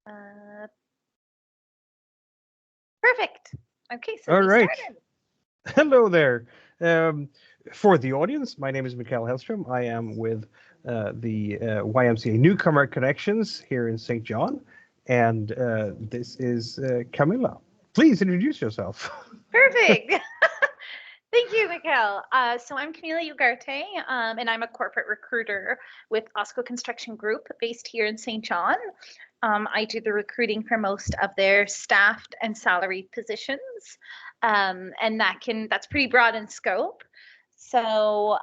Uh, Perfect. Okay, so All we right. started. Hello there. Um, for the audience, my name is Mikael Hellstrom. I am with the YMCA Newcomer Connections here in St. John. And this is Camilla. Please introduce yourself. Perfect. Thank you, Mikhail. So I'm Camila Ugarte, and I'm a corporate recruiter with Osco Construction Group based here in St. John. I do the recruiting for most of their staffed and salaried positions, and that's pretty broad in scope. So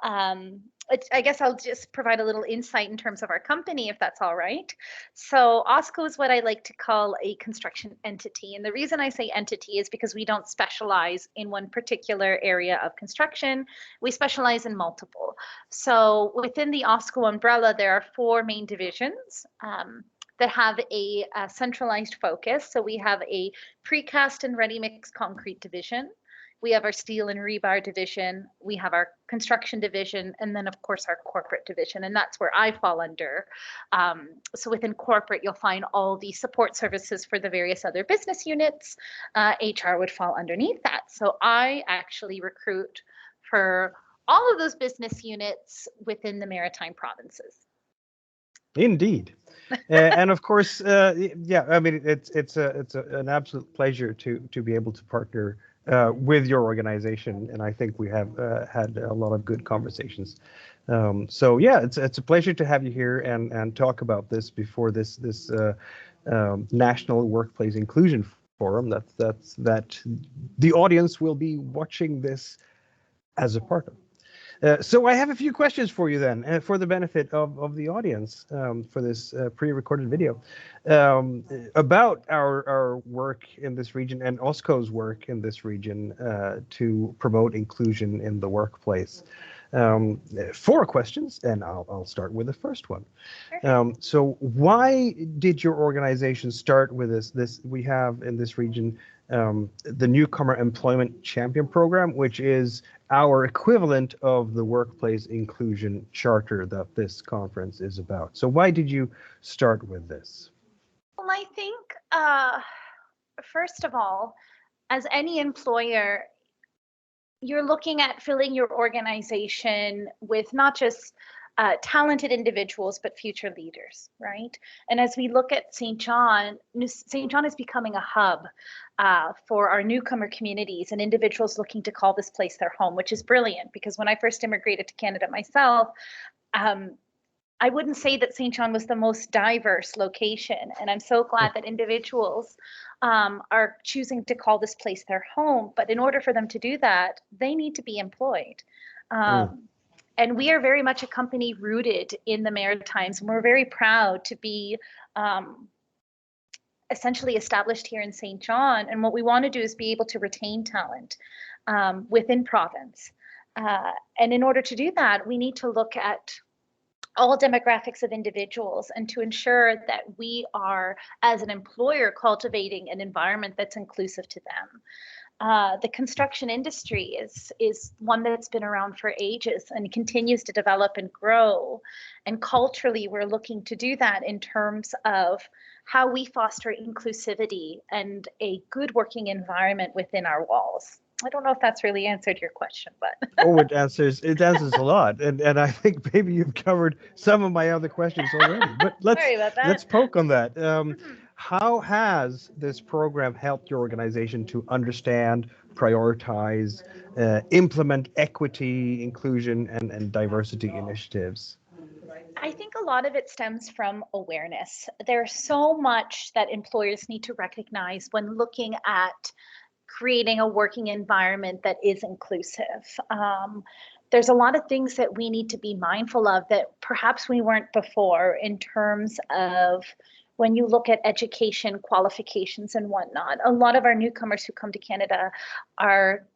I guess I'll just provide a little insight in terms of our company, if that's all right. So OSCO is what I like to call a construction entity. And the reason I say entity is because we don't specialize in one particular area of construction. We specialize in multiple. So within the OSCO umbrella, there are four main divisions. That have a centralized focus. So we have a precast and ready mix concrete division. We have our steel and rebar division. We have our construction division, and then of course our corporate division, and that's where I fall under. So within corporate, you'll find all the support services for the various other business units. HR would fall underneath that. So I actually recruit for all of those business units within the maritime provinces. Indeed. And of course, yeah, I mean, an absolute pleasure to be able to partner with your organization, and I think we have had a lot of good conversations. So yeah, it's a pleasure to have you here and talk about this before this National Workplace Inclusion Forum that the audience will be watching this as a part of. So I have a few questions for you then, for the benefit of the audience, for this pre-recorded video, about our work in this region and OSCO's work in this region to promote inclusion in the workplace. Four questions, and I'll start with the first one. So why did your organization start with this? We have in this region the Newcomer Employment Champion Program, which is our equivalent of the Workplace Inclusion Charter that this conference is about. So why did you start with this? Well, I think, first of all, as any employer, you're looking at filling your organization with not just talented individuals, but future leaders, right? And as we look at St. John is becoming a hub for our newcomer communities and individuals looking to call this place their home, which is brilliant because when I first immigrated to Canada myself, um, I wouldn't say that St. John was the most diverse location. And I'm so glad that individuals are choosing to call this place their home. But in order for them to do that, they need to be employed. Mm. And we are very much a company rooted in the Maritimes. And we're very proud to be essentially established here in St. John. And what we want to do is be able to retain talent within province. And in order to do that, we need to look at all demographics of individuals and to ensure that we are, as an employer, cultivating an environment that's inclusive to them. The construction industry is one that's been around for ages and continues to develop and grow. And culturally, we're looking to do that in terms of how we foster inclusivity and a good working environment within our walls. I don't know if that's really answered your question, but Oh, it answers a lot, and I think maybe you've covered some of my other questions already. But let's sorry about let's that. poke on that. Mhm. How has this program helped your organization to understand, prioritize, implement equity, inclusion, and diversity initiatives? I think a lot of it stems from awareness. There's so much that employers need to recognize when looking at creating a working environment that is inclusive. There's a lot of things that we need to be mindful of that perhaps we weren't before in terms of when you look at education qualifications and whatnot. A lot of our newcomers who come to Canada are,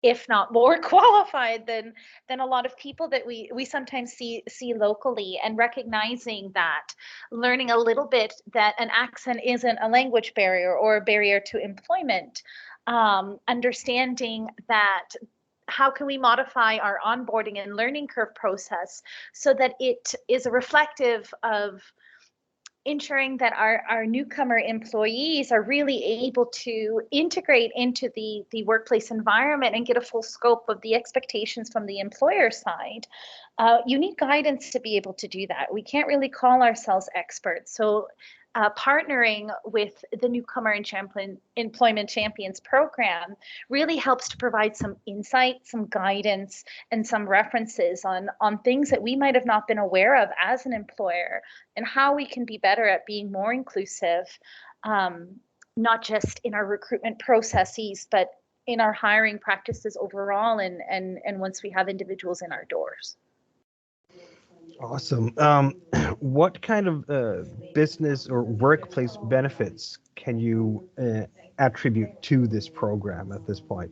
if not more qualified than a lot of people that we sometimes see locally, and recognizing that learning a little bit that an accent isn't a language barrier or a barrier to employment, understanding that how can we modify our onboarding and learning curve process so that it is a reflective of ensuring that our newcomer employees are really able to integrate into the workplace environment and get a full scope of the expectations from the employer side. You need guidance to be able to do that. We can't really call ourselves experts. So partnering with the Newcomer and Employment Champions program really helps to provide some insight, some guidance, and some references on things that we might have not been aware of as an employer, and how we can be better at being more inclusive, not just in our recruitment processes, but in our hiring practices overall, and once we have individuals in our doors. Awesome. What kind of business or workplace benefits can you attribute to this program at this point?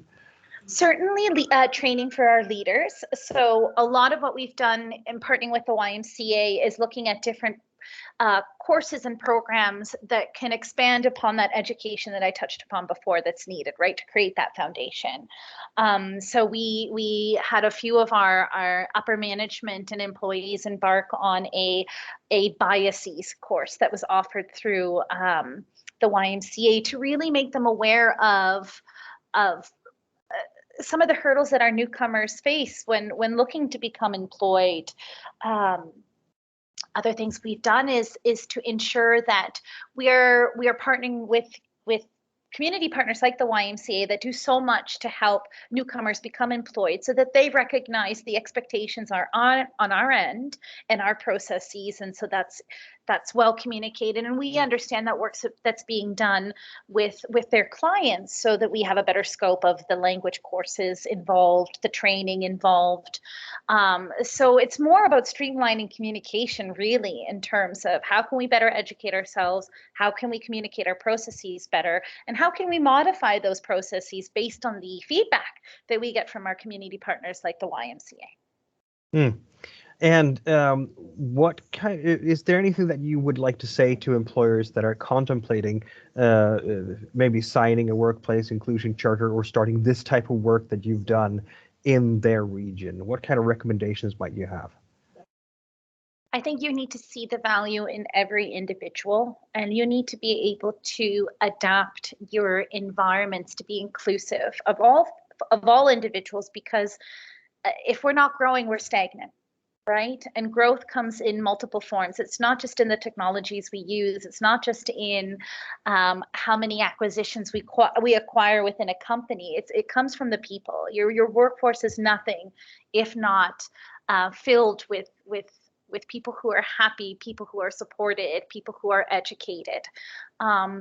Certainly training for our leaders. So a lot of what we've done in partnering with the YMCA is looking at different courses and programs that can expand upon that education that I touched upon before that's needed, right, to create that foundation. So we had a few of our upper management and employees embark on a biases course that was offered through the YMCA to really make them aware of some of the hurdles that our newcomers face when looking to become employed. Other things we've done is to ensure that we are partnering with community partners like the YMCA that do so much to help newcomers become employed, so that they recognize the expectations are on our end and our processes, and so that's well communicated, and we understand that work that's being done with their clients, so that we have a better scope of the language courses involved, the training involved. So it's more about streamlining communication, really, in terms of how can we better educate ourselves, how can we communicate our processes better, and how can we modify those processes based on the feedback that we get from our community partners like the YMCA. And what is there anything that you would like to say to employers that are contemplating maybe signing a workplace inclusion charter or starting this type of work that you've done in their region? What kind of recommendations might you have? I think you need to see the value in every individual, and you need to be able to adapt your environments to be inclusive of all individuals, because if we're not growing, we're stagnant, right? And growth comes in multiple forms. It's not just in the technologies we use. It's not just in how many acquisitions we acquire within a company. It comes from the people. Your workforce is nothing if not filled with people who are happy, people who are supported, people who are educated.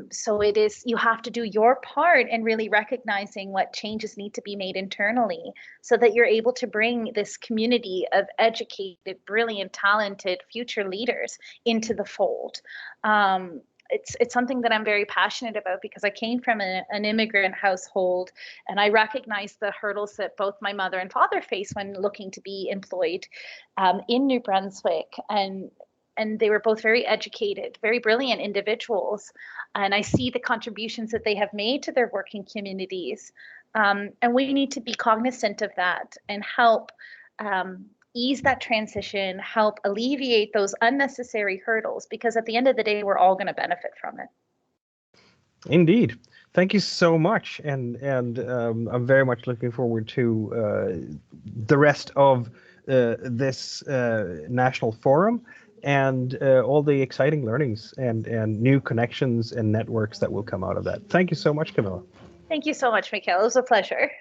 So you have to do your part in really recognizing what changes need to be made internally, so that you're able to bring this community of educated, brilliant, talented future leaders into the fold. It's something that I'm very passionate about, because I came from an immigrant household, and I recognize the hurdles that both my mother and father face when looking to be employed in New Brunswick. And they were both very educated, very brilliant individuals. And I see the contributions that they have made to their working communities. And we need to be cognizant of that and help ease that transition, help alleviate those unnecessary hurdles, because at the end of the day, we're all going to benefit from it. Indeed. Thank you so much. And I'm very much looking forward to the rest of this national forum, and all the exciting learnings and new connections and networks that will come out of that. Thank you so much, Camilla. Thank you so much, Mikhail. It was a pleasure.